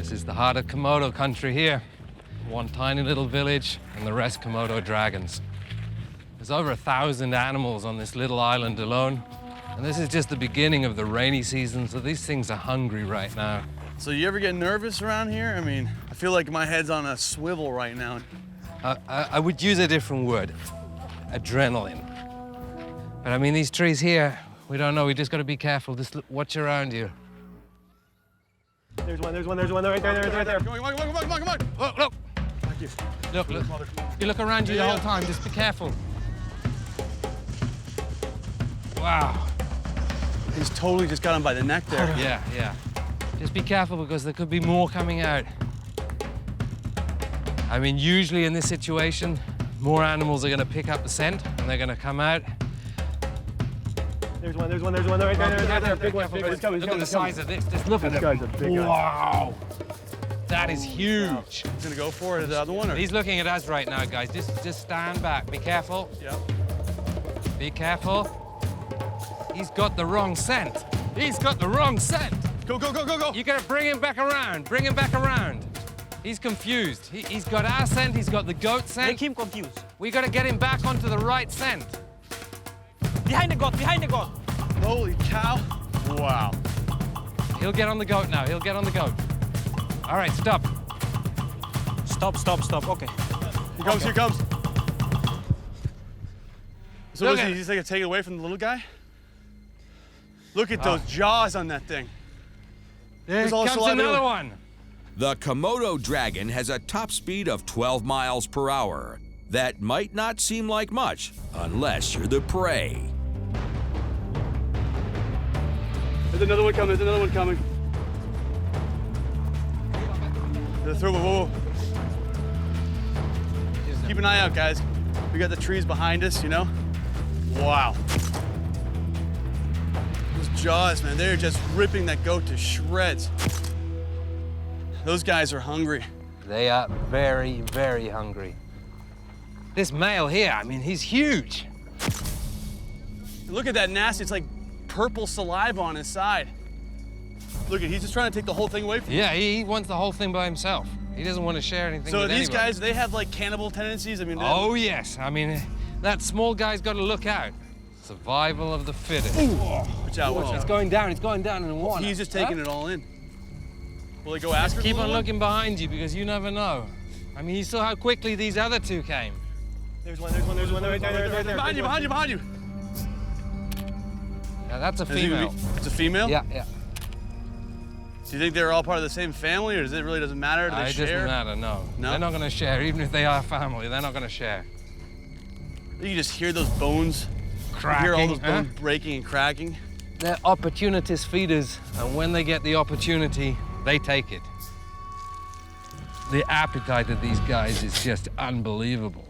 This is the heart of Komodo country here. One tiny little village and the rest Komodo dragons. There's over 1,000 animals on this little island alone. And this is just the beginning of the rainy season, so these things are hungry right now. So you ever get nervous around here? I mean, I feel like my head's on a swivel right now. I would use a different word, adrenaline. But I mean, these trees here, we don't know, we just gotta be careful. Just watch around you. There's one right there. Come on. Look. Thank you. Look. You look around you the whole time, just be careful. Wow. He's totally just got him by the neck there. Yeah. Just be careful because there could be more coming out. I mean, usually in this situation, more animals are gonna pick up the scent and they're gonna come out. There's one right there. Big one. Look at the size of this. Just look at This guy's a big guy. Wow. That is huge. He's gonna go for it, the other one? Or? He's looking at us right now, guys. Just stand back. Be careful. Yep. Be careful. He's got the wrong scent. He's got the wrong scent. Go. You gotta bring him back around. He's confused. He's got our scent, he's got the goat scent. Make him confused. We gotta get him back onto the right scent. Behind the goat. Holy cow. Wow. He'll get on the goat now. All right, stop. Stop. Okay. Here comes. So Look was at he it. just like take it away from the little guy? Look at those jaws on that thing. There also comes another one. The Komodo dragon has a top speed of 12 miles per hour. That might not seem like much unless you're the prey. There's another one coming. Whoa. Keep an eye out, guys. We got the trees behind us, you know? Wow. Those jaws, man, they're just ripping that goat to shreds. Those guys are hungry. They are very, very hungry. This male here, I mean, he's huge. Look at that nasty, it's like purple saliva on his side. Look, he's just trying to take the whole thing away from you. Yeah, he wants the whole thing by himself. He doesn't want to share anything So with these anybody. guys, they have like cannibal tendencies? I mean, Oh, yes. I mean, that small guy's got to look out. Survival of the fittest. watch out. It's going down in the water. He's just taking it all in. Will they go after Keep the on little one? looking behind you because you never know. I mean, you saw how quickly these other two came. There's one right there. Behind you. Now, that's a Is he gonna female. be- It's a female? Yeah. Do you think they're all part of the same family, or does it really doesn't matter? Do they It share? doesn't matter, no. No? They're not going to share. Even if they are family, they're not going to share. You can just hear those bones. Cracking, You hear all those huh? bones breaking and cracking. They're opportunist feeders, and when they get the opportunity, they take it. The appetite of these guys is just unbelievable.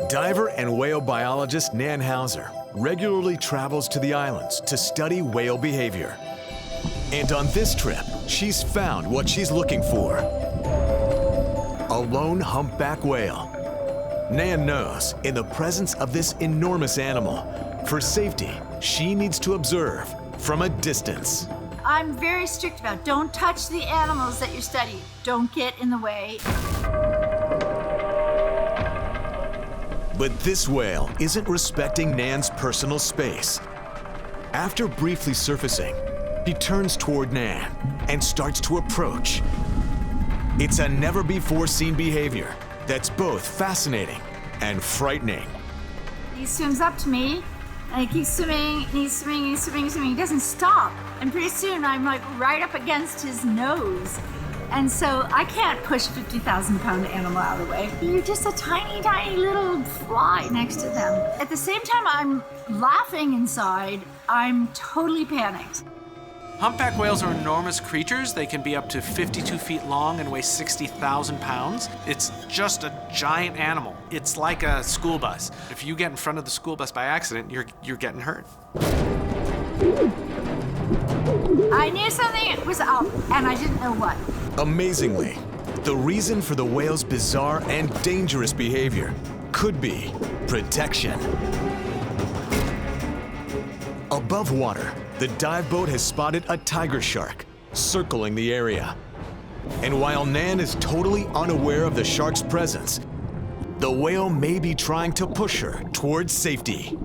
Diver and whale biologist Nan Hauser regularly travels to the islands to study whale behavior. And on this trip, she's found what she's looking for: a lone humpback whale. Nan knows, in the presence of this enormous animal, for safety, she needs to observe from a distance. I'm very strict about don't touch the animals that you're studying. Don't get in the way. But this whale isn't respecting Nan's personal space. After briefly surfacing, he turns toward Nan and starts to approach. It's a never-before-seen behavior that's both fascinating and frightening. He swims up to me, and he keeps swimming, and he's swimming. He doesn't stop. And pretty soon, I'm like right up against his nose. And so I can't push a 50,000-pound animal out of the way. You're just a tiny, tiny little fly next to them. At the same time, I'm laughing inside. I'm totally panicked. Humpback whales are enormous creatures. They can be up to 52 feet long and weigh 60,000 pounds. It's just a giant animal. It's like a school bus. If you get in front of the school bus by accident, you're getting hurt. I knew something was up, and I didn't know what. Amazingly, the reason for the whale's bizarre and dangerous behavior could be protection. Above water, the dive boat has spotted a tiger shark circling the area. And while Nan is totally unaware of the shark's presence, the whale may be trying to push her towards safety.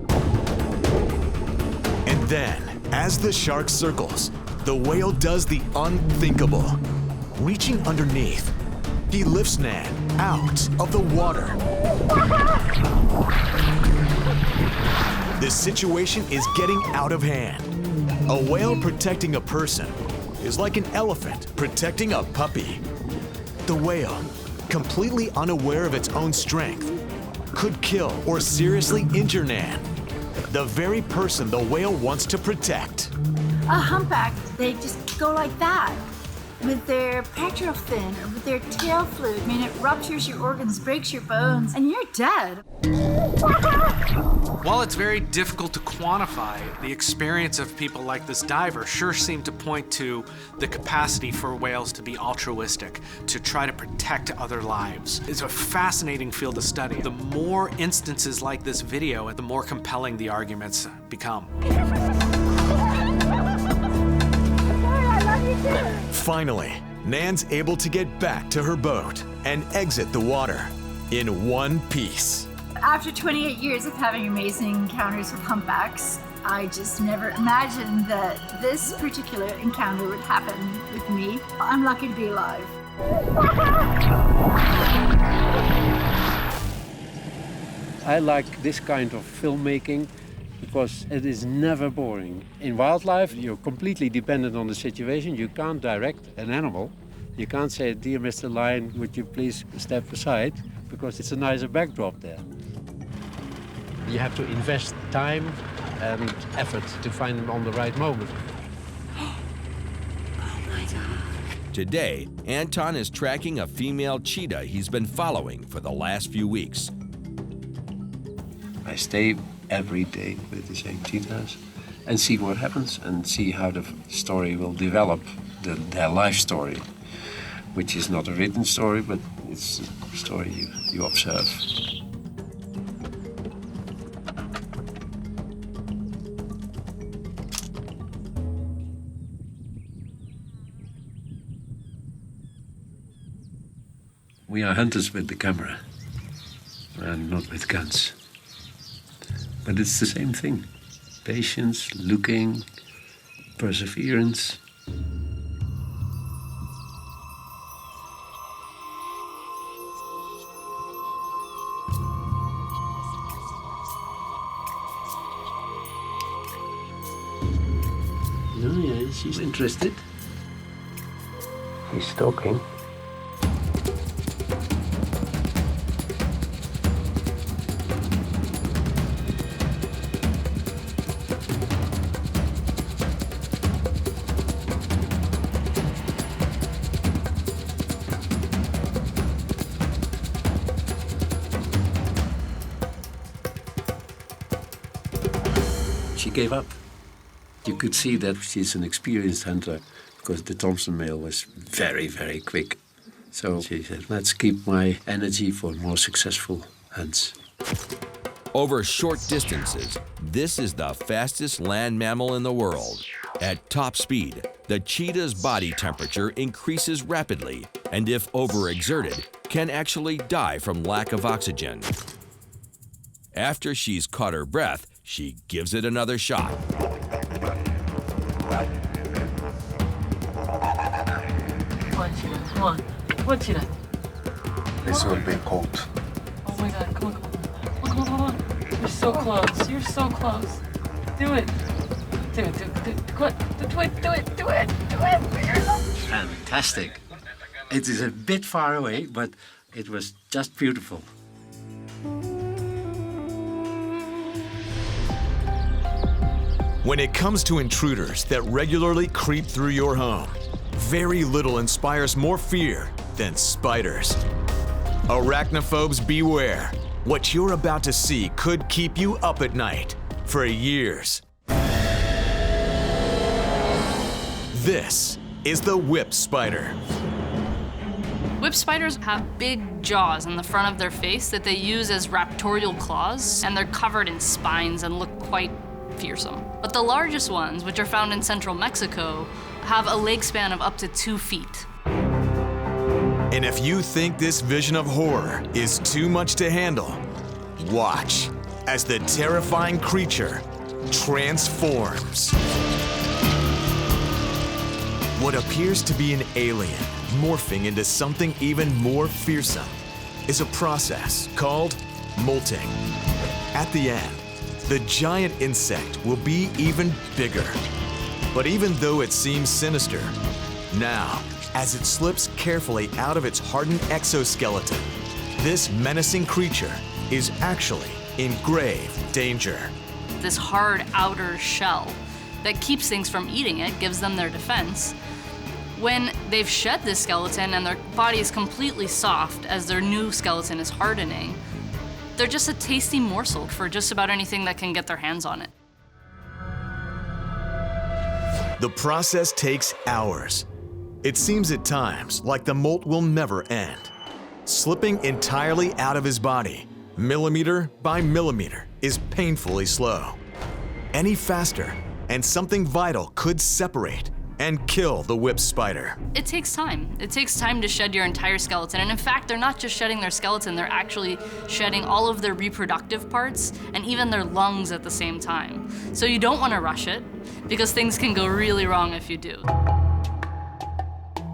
And then, as the shark circles, the whale does the unthinkable. Reaching underneath, he lifts Nan out of the water. The situation is getting out of hand. A whale protecting a person is like an elephant protecting a puppy. The whale, completely unaware of its own strength, could kill or seriously injure Nan, the very person the whale wants to protect. A humpback, they just go like that with their pectoral fin or with their tail fluid. I mean, it ruptures your organs, breaks your bones, and you're dead. While it's very difficult to quantify, the experience of people like this diver sure seem to point to the capacity for whales to be altruistic, to try to protect other lives. It's a fascinating field of study. The more instances like this video, the more compelling the arguments become. Finally, Nan's able to get back to her boat and exit the water in one piece. After 28 years of having amazing encounters with humpbacks, I just never imagined that this particular encounter would happen with me. I'm lucky to be alive. I like this kind of filmmaking because it is never boring. In wildlife, you're completely dependent on the situation. You can't direct an animal. You can't say, "Dear Mr. Lion, would you please step aside?" because it's a nicer backdrop there. You have to invest time and effort to find them on the right moment. Today, Anton is tracking a female cheetah he's been following for the last few weeks. I stay every day with the same cheetahs and see what happens and see how the story will develop, their life story, which is not a written story, but it's a story you observe. We are hunters with the camera and not with guns. But it's the same thing. Patience, looking, perseverance. Oh yeah, she's interested. He's stalking. She gave up. You could see that she's an experienced hunter because the Thompson male was very, very quick. So she said, let's keep my energy for more successful hunts. Over short distances, this is the fastest land mammal in the world. At top speed, the cheetah's body temperature increases rapidly, and if overexerted, can actually die from lack of oxygen. After she's caught her breath, she gives it another shot. Come on. Come on, Cheetah. This will be cold. Oh my god, come on. You're so close. You're so close. Do it. Do it. Fantastic. It is a bit far away, but it was just beautiful. When it comes to intruders that regularly creep through your home, very little inspires more fear than spiders. Arachnophobes beware. What you're about to see could keep you up at night for years. This is the whip spider. Whip spiders have big jaws in the front of their face that they use as raptorial claws, and they're covered in spines and look quite fearsome. But the largest ones, which are found in central Mexico, have a leg span of up to 2 feet. And if you think this vision of horror is too much to handle, watch as the terrifying creature transforms. What appears to be an alien morphing into something even more fearsome is a process called molting. At the end, the giant insect will be even bigger. But even though it seems sinister, now, as it slips carefully out of its hardened exoskeleton, this menacing creature is actually in grave danger. This hard outer shell that keeps things from eating it, gives them their defense. When they've shed this skeleton and their body is completely soft as their new skeleton is hardening, they're just a tasty morsel for just about anything that can get their hands on it. The process takes hours. It seems at times like the molt will never end. Slipping entirely out of his body, millimeter by millimeter, is painfully slow. Any faster, and something vital could separate and kill the whip spider. It takes time. It takes time to shed your entire skeleton. And in fact, they're not just shedding their skeleton, they're actually shedding all of their reproductive parts and even their lungs at the same time. So you don't want to rush it, because things can go really wrong if you do.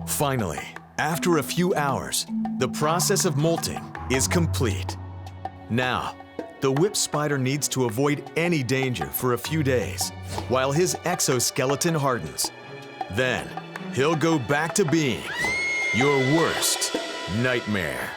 Finally, after a few hours, the process of molting is complete. Now, the whip spider needs to avoid any danger for a few days while his exoskeleton hardens. Then, he'll go back to being your worst nightmare.